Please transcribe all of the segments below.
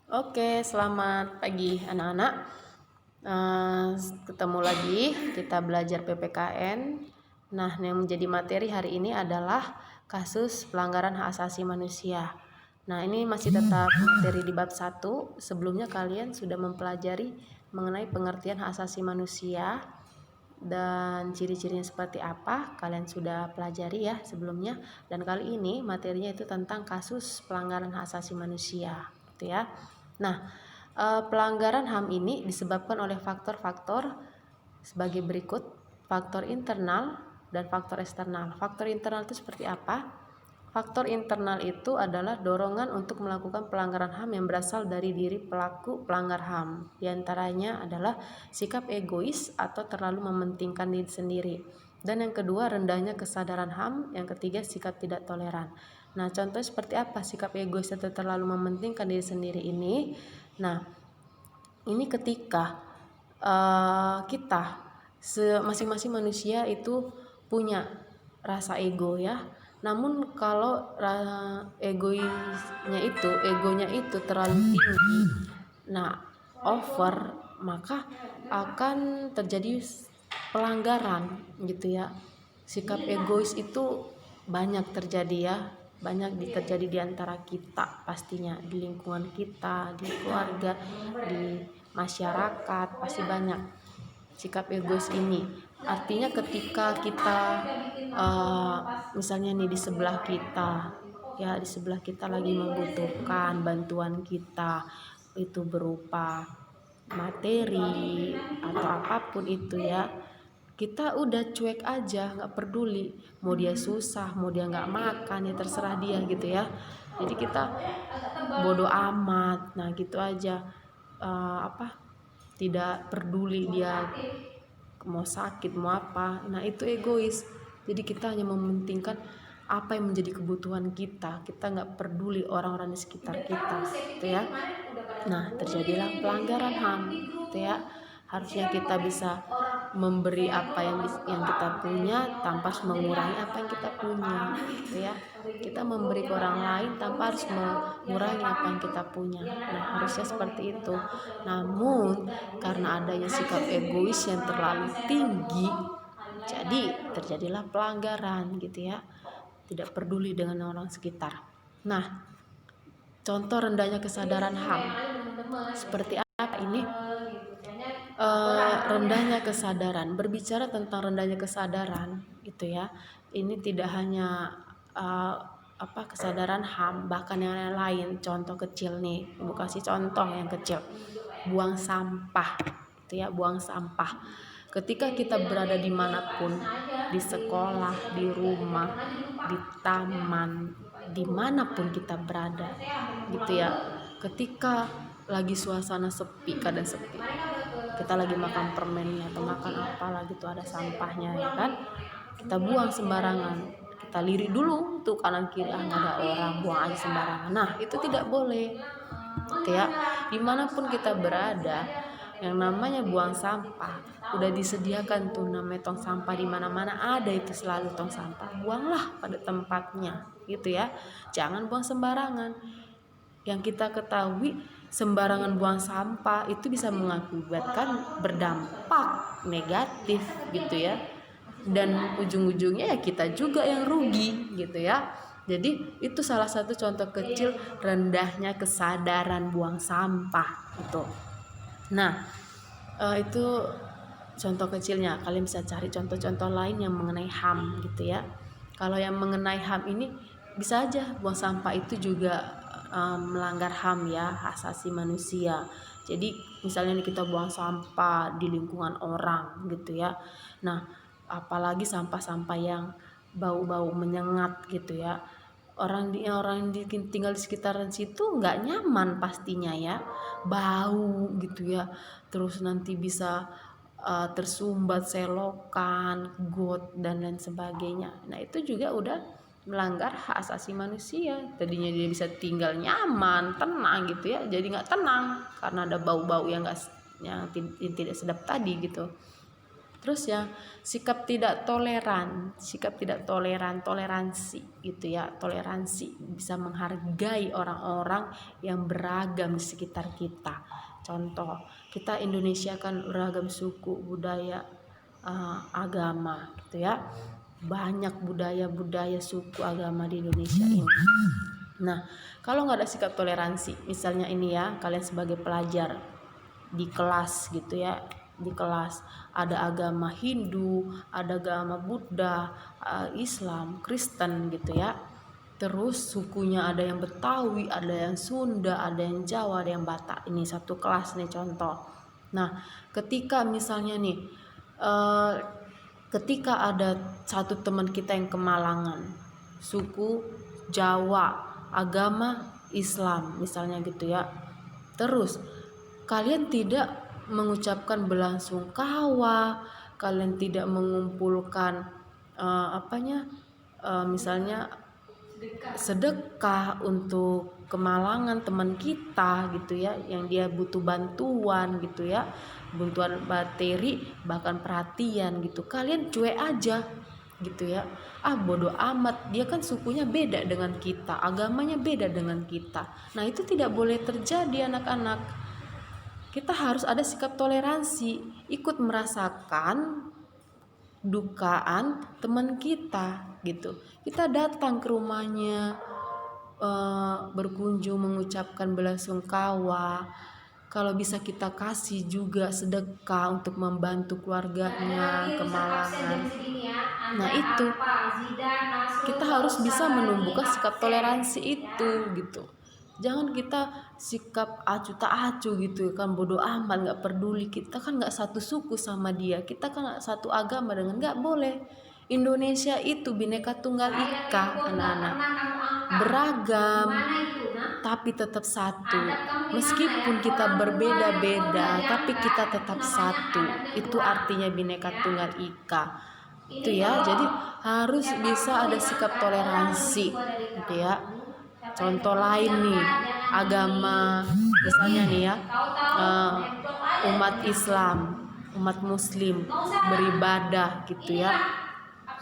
Oke, selamat pagi anak-anak. Eh, Ketemu lagi kita belajar PPKN. Nah, yang menjadi materi hari ini adalah kasus pelanggaran hak asasi manusia. Nah, ini masih tetap materi di bab 1. Sebelumnya kalian sudah mempelajari mengenai pengertian hak asasi manusia dan ciri-cirinya seperti apa. Kalian sudah pelajari ya sebelumnya. Dan kali ini materinya itu tentang kasus pelanggaran hak asasi manusia, gitu ya. Nah, pelanggaran HAM ini disebabkan oleh faktor-faktor sebagai berikut: faktor internal dan faktor eksternal. Faktor internal itu seperti apa? Faktor internal itu adalah dorongan untuk melakukan pelanggaran HAM yang berasal dari diri pelaku pelanggar HAM. Di antaranya adalah sikap egois atau terlalu mementingkan diri sendiri. Dan yang kedua, rendahnya kesadaran HAM. Yang ketiga, sikap tidak toleran. Nah, contoh seperti apa sikap egois atau terlalu mementingkan diri sendiri ini? Nah, ini ketika kita masing-masing manusia itu punya rasa ego ya. Namun kalau egonya itu terlalu tinggi, nah over, maka akan terjadi pelanggaran gitu ya. Sikap egois itu banyak terjadi ya, terjadi di antara kita, pastinya di lingkungan kita, di keluarga, di masyarakat, pasti banyak sikap egois ini. Artinya ketika kita misalnya nih di sebelah kita lagi membutuhkan bantuan kita, itu berupa materi atau apapun itu ya, kita udah cuek aja, nggak peduli mau dia susah, mau dia nggak makan, ya terserah dia gitu ya. Jadi kita bodoh amat, nah gitu aja. Tidak peduli dia mau sakit mau apa, nah itu egois. Jadi kita hanya mementingkan apa yang menjadi kebutuhan kita nggak peduli orang-orang di sekitar kita gitu ya. Nah, terjadilah pelanggaran HAM gitu ya. Harusnya kita bisa memberi apa yang kita punya tanpa harus mengurangi apa yang kita punya gitu ya. Kita memberi ke orang lain tanpa harus mengurangi apa yang kita punya. Nah, harusnya seperti itu. Namun karena adanya sikap egois yang terlalu tinggi, jadi terjadilah pelanggaran gitu ya. Tidak peduli dengan orang sekitar. Nah, contoh rendahnya kesadaran HAM seperti apa ini? Rendahnya kesadaran. Berbicara tentang rendahnya kesadaran itu ya, ini tidak hanya kesadaran HAM, bahkan yang lain. Contoh kecil nih, Ibu kasih contoh yang kecil. Buang sampah itu ya, buang sampah. Ketika kita berada dimanapun, di sekolah, di rumah, di taman, dimanapun kita berada gitu ya, ketika lagi suasana sepi, keadaan sepi, kita lagi makan permennya atau makan apalah gitu, ada sampahnya ya kan, kita buang sembarangan, kita lirik dulu tuh kanan kiri, nggak ada orang, buang aja sembarangan. Nah, itu tidak boleh gitu ya. Dimanapun kita berada, yang namanya buang sampah udah disediakan tuh, namanya tong sampah, di mana-mana ada itu, selalu tong sampah, buanglah pada tempatnya gitu ya, jangan buang sembarangan. Yang kita ketahui, sembarangan buang sampah itu bisa mengakibatkan berdampak negatif gitu ya, dan ujung-ujungnya ya kita juga yang rugi gitu ya. Jadi itu salah satu contoh kecil rendahnya kesadaran buang sampah itu. Nah, itu contoh kecilnya. Kalian bisa cari contoh-contoh lain yang mengenai HAM gitu ya. Kalau yang mengenai HAM ini bisa aja buang sampah itu juga melanggar HAM ya, hak asasi manusia. Jadi misalnya kita buang sampah di lingkungan orang gitu ya. Nah, apalagi sampah-sampah yang bau-bau menyengat gitu ya. Orang tinggal di sekitaran situ nggak nyaman pastinya ya, bau gitu ya, terus nanti bisa tersumbat selokan, got dan lain sebagainya. Nah, itu juga udah melanggar hak asasi manusia. Tadinya dia bisa tinggal nyaman, tenang gitu ya, jadi nggak tenang karena ada bau-bau yang tidak sedap tadi gitu. Terus ya sikap tidak toleransi gitu ya. Toleransi bisa menghargai orang-orang yang beragam di sekitar kita. Contoh, kita Indonesia kan beragam suku, budaya, agama gitu ya. Banyak budaya-budaya suku agama di Indonesia ini. Nah, kalau nggak ada sikap toleransi, misalnya ini ya, kalian sebagai pelajar di kelas gitu ya, di kelas ada agama Hindu, ada agama Buddha, Islam, Kristen gitu ya. Terus sukunya ada yang Betawi, ada yang Sunda, ada yang Jawa, ada yang Batak. Ini satu kelas nih contoh. Nah, ketika misalnya nih, ketika ada satu teman kita yang kemalangan, suku Jawa, agama Islam misalnya gitu ya. Terus kalian tidak mengucapkan belasungkawa, kalian tidak mengumpulkan misalnya sedekah untuk kemalangan teman kita gitu ya, yang dia butuh bantuan gitu ya, bantuan materi bahkan perhatian gitu, kalian cuek aja gitu ya. Bodoh amat, dia kan sukunya beda dengan kita, agamanya beda dengan kita. Nah itu tidak boleh terjadi anak-anak. Kita harus ada sikap toleransi, ikut merasakan dukaan teman kita gitu. Kita datang ke rumahnya, berkunjung, mengucapkan belasungkawa. Kalau bisa kita kasih juga sedekah untuk membantu keluarganya kemalangan. Nah itu kita harus bisa menumbuhkan sikap toleransi itu gitu. Jangan kita sikap acuh tak acuh gitu kan, bodoh amat, nggak peduli, kita kan nggak satu suku sama dia, kita kan nggak satu agama dengan, nggak boleh. Indonesia itu Bhinneka Tunggal Ika anak-anak, beragam tapi tetap satu. Meskipun kita berbeda-beda tapi kita tetap satu, itu artinya Bhinneka Tunggal Ika itu ya. Jadi harus bisa ada sikap toleransi gitu ya. Contoh lain nih, agama misalnya nih ya, umat Islam, umat Muslim beribadah gitu ya.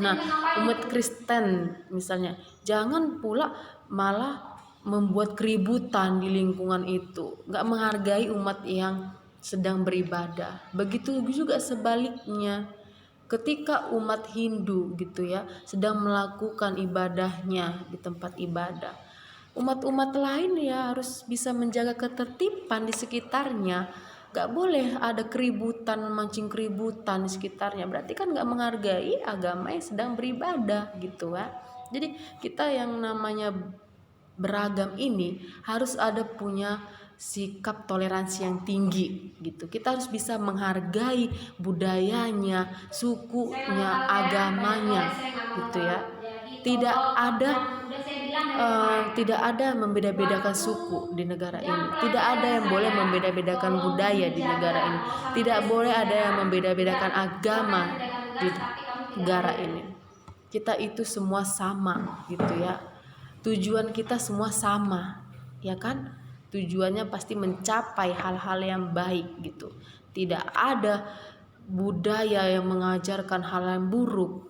Nah umat Kristen misalnya, jangan pula malah membuat keributan di lingkungan itu, nggak menghargai umat yang sedang beribadah. Begitu juga sebaliknya, ketika umat Hindu gitu ya sedang melakukan ibadahnya di tempat ibadah, umat-umat lain ya harus bisa menjaga ketertiban di sekitarnya. Gak boleh ada keributan, mancing keributan di sekitarnya, berarti kan gak menghargai agama yang sedang beribadah gitu ya. Jadi kita yang namanya beragam ini harus ada punya sikap toleransi yang tinggi gitu. Kita harus bisa menghargai budayanya, sukunya, agamanya gitu ya. Tidak ada membeda-bedakan suku di negara ini. Tidak ada yang boleh membeda-bedakan budaya di negara ini. Tidak boleh ada yang membeda-bedakan agama di negara ini. Kita itu semua sama gitu ya. Tujuan kita semua sama, ya kan? Tujuannya pasti mencapai hal-hal yang baik gitu. Tidak ada budaya yang mengajarkan hal yang buruk.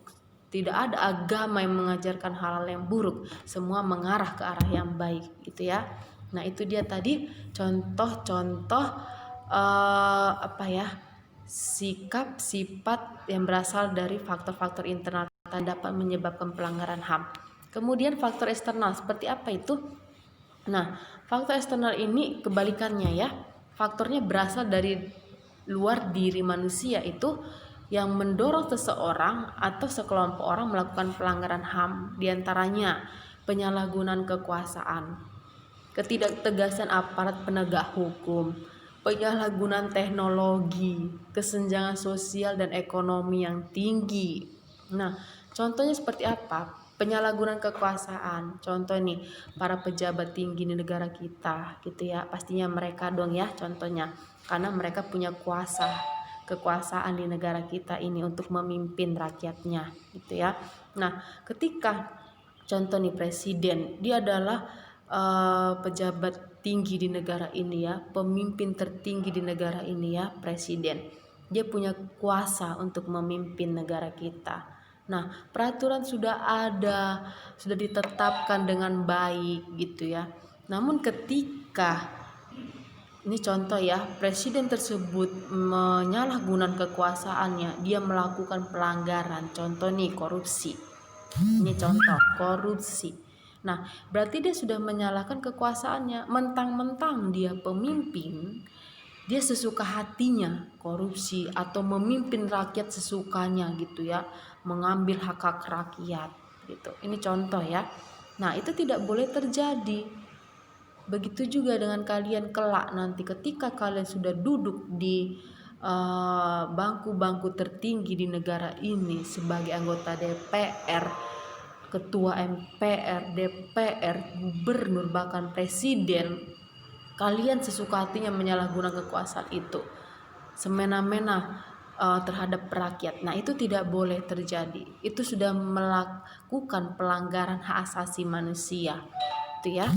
Tidak ada agama yang mengajarkan hal-hal yang buruk. Semua mengarah ke arah yang baik gitu ya. Nah itu dia tadi contoh-contoh sikap sifat yang berasal dari faktor-faktor internal yang dapat menyebabkan pelanggaran HAM. Kemudian faktor eksternal seperti apa itu? Nah, faktor eksternal ini kebalikannya ya. Faktornya berasal dari luar diri manusia, itu yang mendorong seseorang atau sekelompok orang melakukan pelanggaran HAM. Di antaranya penyalahgunaan kekuasaan, ketidaktegasan aparat penegak hukum, penyalahgunaan teknologi, kesenjangan sosial dan ekonomi yang tinggi. Nah, contohnya seperti apa? Penyalahgunaan kekuasaan, contoh nih para pejabat tinggi di negara kita gitu ya, pastinya mereka dong ya contohnya, karena mereka punya kekuasaan di negara kita ini untuk memimpin rakyatnya gitu ya. Nah ketika contoh nih presiden, dia adalah pejabat tinggi di negara ini ya, pemimpin tertinggi di negara ini ya, presiden. dia punya kuasa untuk memimpin negara kita. Nah, peraturan sudah ada, sudah ditetapkan dengan baik gitu ya. Namun ketika ini contoh ya, presiden tersebut menyalahgunakan kekuasaannya, dia melakukan pelanggaran, contoh nih korupsi. Ini contoh korupsi. Nah, berarti dia sudah menyalahkan kekuasaannya, mentang-mentang dia pemimpin, dia sesuka hatinya korupsi atau memimpin rakyat sesukanya gitu ya, mengambil hak-hak rakyat gitu. Ini contoh ya. Nah, itu tidak boleh terjadi. Begitu juga dengan kalian kelak nanti ketika kalian sudah duduk di bangku-bangku tertinggi di negara ini sebagai anggota DPR, ketua MPR, DPR, gubernur, bahkan presiden, kalian sesuka hatinya menyalahgunakan kekuasaan itu semena-mena terhadap rakyat. Nah, itu tidak boleh terjadi. Itu sudah melakukan pelanggaran hak asasi manusia. Itu ya.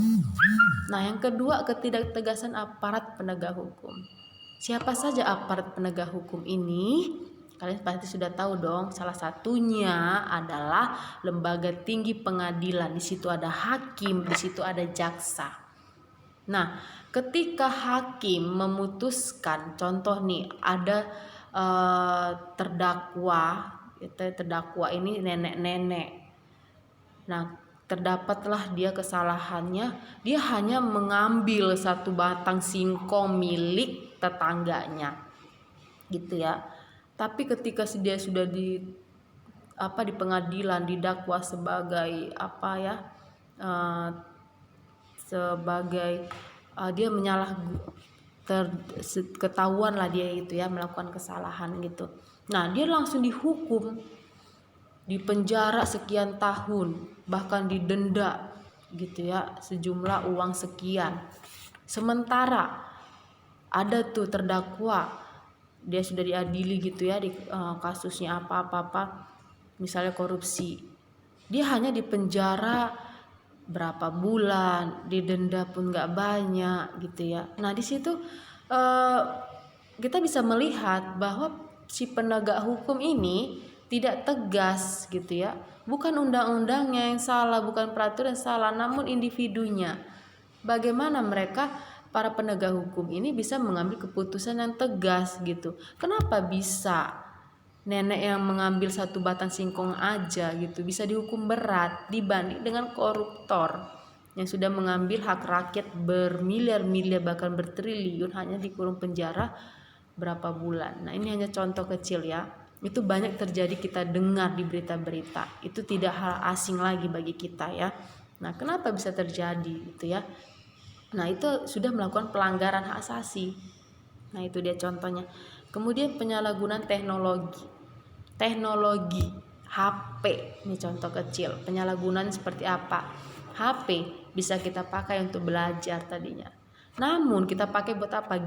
Nah, yang kedua, ketidaktegasan aparat penegak hukum. Siapa saja aparat penegak hukum ini? Kalian pasti sudah tahu dong. Salah satunya adalah lembaga tinggi pengadilan. Di situ ada hakim, di situ ada jaksa. Nah, ketika hakim memutuskan, contoh nih ada terdakwa ini nenek-nenek. Nah, terdapatlah dia kesalahannya, dia hanya mengambil satu batang singkong milik tetangganya, gitu ya. Tapi ketika dia sudah di pengadilan didakwa sebagai dia ketahuan lah dia itu ya melakukan kesalahan gitu. Nah, dia langsung dihukum, dipenjara sekian tahun, bahkan didenda gitu ya sejumlah uang sekian. Sementara ada tuh terdakwa, dia sudah diadili gitu ya di kasusnya apa misalnya korupsi, dia hanya dipenjara berapa bulan, didenda pun nggak banyak gitu ya. Nah, di situ kita bisa melihat bahwa si penegak hukum ini tidak tegas gitu ya. Bukan undang-undangnya yang salah, bukan peraturan yang salah, namun individunya. Bagaimana mereka para penegak hukum ini bisa mengambil keputusan yang tegas gitu. Kenapa bisa nenek yang mengambil satu batang singkong aja gitu bisa dihukum berat dibanding dengan koruptor yang sudah mengambil hak rakyat bermiliar-miliar bahkan bertriliun hanya dikurung penjara berapa bulan. Nah, ini hanya contoh kecil ya. Itu banyak terjadi, kita dengar di berita-berita. Itu tidak hal asing lagi bagi kita ya. Nah, kenapa bisa terjadi gitu ya? Nah, itu sudah melakukan pelanggaran hak asasi. Nah, itu dia contohnya. Kemudian penyalahgunaan teknologi HP, ini contoh kecil. Penyalahgunaan seperti apa? HP bisa kita pakai untuk belajar tadinya. Namun kita pakai buat apa?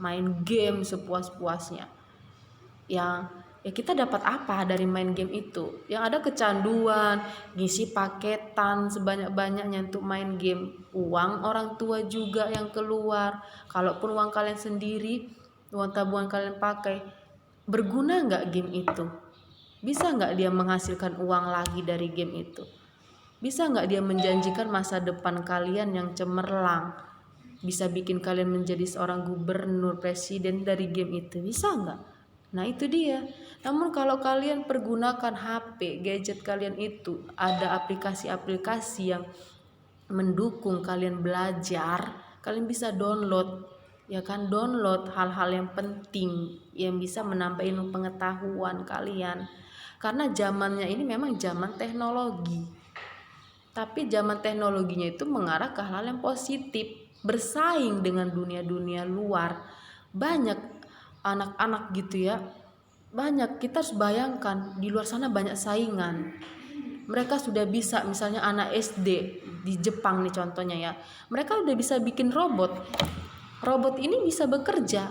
Main game sepuas-puasnya. Ya kita dapat apa dari main game itu? Yang ada kecanduan, ngisi paketan sebanyak-banyaknya untuk main game. Uang orang tua juga yang keluar. Kalaupun uang kalian sendiri, uang tabungan kalian pakai, berguna nggak game itu? Bisa nggak dia menghasilkan uang lagi dari game itu? Bisa nggak dia menjanjikan masa depan kalian yang cemerlang? Bisa bikin kalian menjadi seorang gubernur, presiden dari game itu? Bisa nggak? Nah, itu dia. Namun kalau kalian pergunakan HP, gadget kalian itu ada aplikasi-aplikasi yang mendukung kalian belajar, kalian bisa download ya kan, download hal-hal yang penting yang bisa menambah ilmu pengetahuan kalian. Karena zamannya ini memang zaman teknologi. Tapi zaman teknologinya itu mengarah ke hal yang positif, bersaing dengan dunia-dunia luar. Banyak anak-anak gitu ya. Banyak, kita harus bayangkan di luar sana banyak saingan. Mereka sudah bisa, misalnya anak SD di Jepang nih contohnya ya. Mereka udah bisa bikin robot. Robot ini bisa bekerja.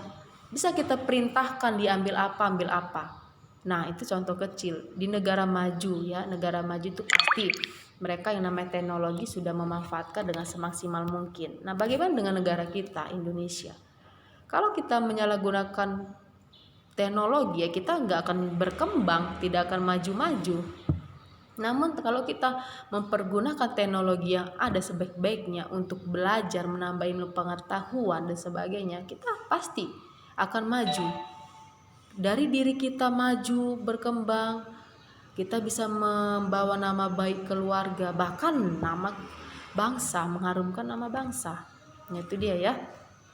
Bisa kita perintahkan diambil apa, ambil apa. Nah, itu contoh kecil. Di negara maju ya, negara maju itu pasti mereka yang namanya teknologi sudah memanfaatkan dengan semaksimal mungkin. Nah, bagaimana dengan negara kita, Indonesia? Kalau kita menyalahgunakan teknologi ya kita nggak akan berkembang, tidak akan maju-maju. Namun kalau kita mempergunakan teknologi yang ada sebaik-baiknya untuk belajar, menambah ilmu pengetahuan dan sebagainya, kita pasti akan maju. Dari diri kita maju, berkembang, kita bisa membawa nama baik keluarga, bahkan nama bangsa, mengharumkan nama bangsa. Nah, itu dia ya.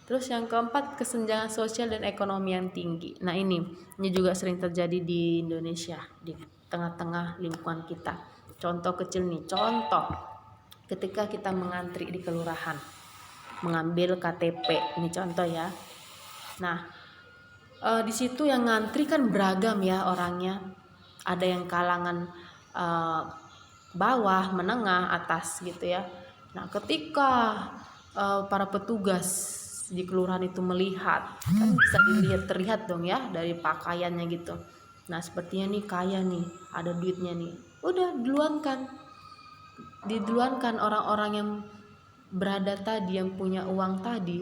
Terus yang keempat, kesenjangan sosial dan ekonomi yang tinggi. Nah, ini juga sering terjadi di Indonesia, di tengah-tengah lingkungan kita. Contoh kecil nih, contoh ketika kita mengantri di kelurahan, mengambil KTP, ini contoh ya. Nah, di situ yang ngantri kan beragam ya orangnya. Ada yang kalangan bawah, menengah, atas gitu ya. Nah, ketika para petugas di kelurahan itu melihat, kan bisa terlihat dong ya dari pakaiannya gitu. Nah, sepertinya nih kaya nih, ada duitnya nih. Udah diduluankan orang-orang yang berada tadi, yang punya uang tadi,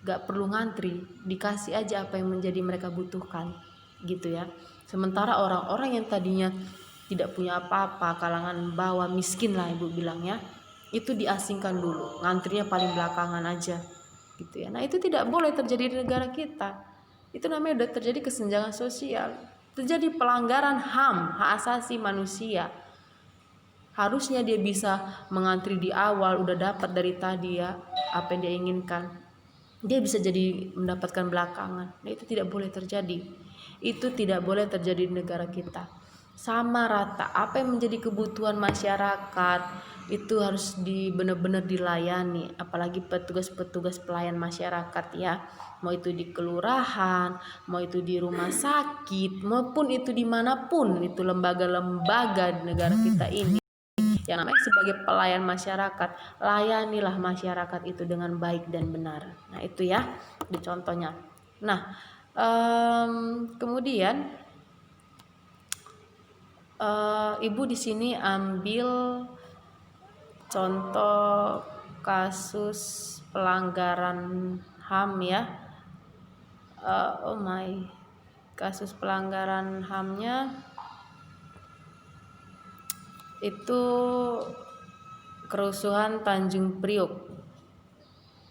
gak perlu ngantri, dikasih aja apa yang menjadi mereka butuhkan gitu ya. Sementara orang-orang yang tadinya tidak punya apa-apa, kalangan bawah, miskin lah ibu bilangnya, itu diasingkan dulu, ngantrinya paling belakangan aja gitu ya. Nah, itu tidak boleh terjadi di negara kita. Itu namanya udah terjadi kesenjangan sosial, terjadi pelanggaran HAM, hak asasi manusia. Harusnya dia bisa mengantri di awal, udah dapat dari tadi ya apa yang dia inginkan, dia bisa jadi mendapatkan belakangan. Nah, itu tidak boleh terjadi. Itu tidak boleh terjadi di negara kita. Sama rata, apa yang menjadi kebutuhan masyarakat itu harus benar-benar dilayani. Apalagi petugas-petugas pelayan masyarakat ya, mau itu di kelurahan, mau itu di rumah sakit, maupun itu dimanapun itu lembaga-lembaga di negara kita ini, yang namanya sebagai pelayan masyarakat, layanilah masyarakat itu dengan baik dan benar. Nah, itu ya di contohnya. Nah, kemudian ibu di sini ambil contoh kasus pelanggaran HAM ya. Kasus pelanggaran HAM-nya itu kerusuhan Tanjung Priok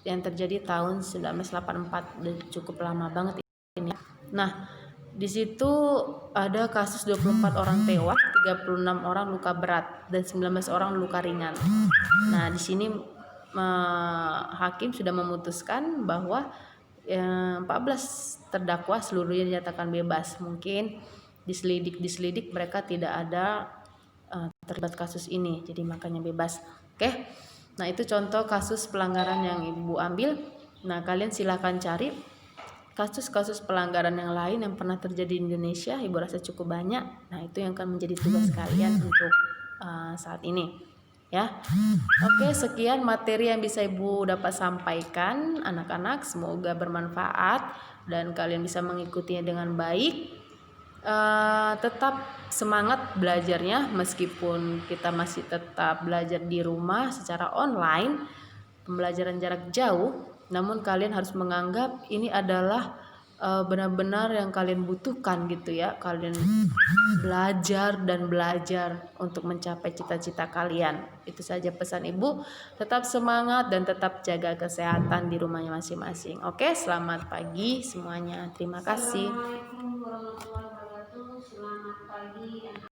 yang terjadi tahun 1984, dan cukup lama banget ini. Nah, di situ ada kasus 24 orang tewas, 36 orang luka berat, dan 19 orang luka ringan. Nah, di sini hakim sudah memutuskan bahwa 14 terdakwa seluruhnya dinyatakan bebas. Mungkin diselidik mereka tidak ada terlibat kasus ini, jadi makanya bebas. Oke. Nah, itu contoh kasus pelanggaran yang ibu ambil. Nah, kalian silakan cari kasus-kasus pelanggaran yang lain yang pernah terjadi di Indonesia. Ibu rasa cukup banyak. Nah, itu yang akan menjadi tugas kalian untuk saat ini ya. Oke, sekian materi yang bisa ibu dapat sampaikan anak-anak. Semoga bermanfaat dan kalian bisa mengikutinya dengan baik. Tetap semangat belajarnya, meskipun kita masih tetap belajar di rumah secara online, pembelajaran jarak jauh, namun kalian harus menganggap ini adalah benar-benar yang kalian butuhkan gitu ya. Kalian belajar untuk mencapai cita-cita kalian. Itu saja pesan ibu. Tetap semangat dan tetap jaga kesehatan di rumahnya masing-masing. Oke, selamat pagi semuanya. Terima kasih.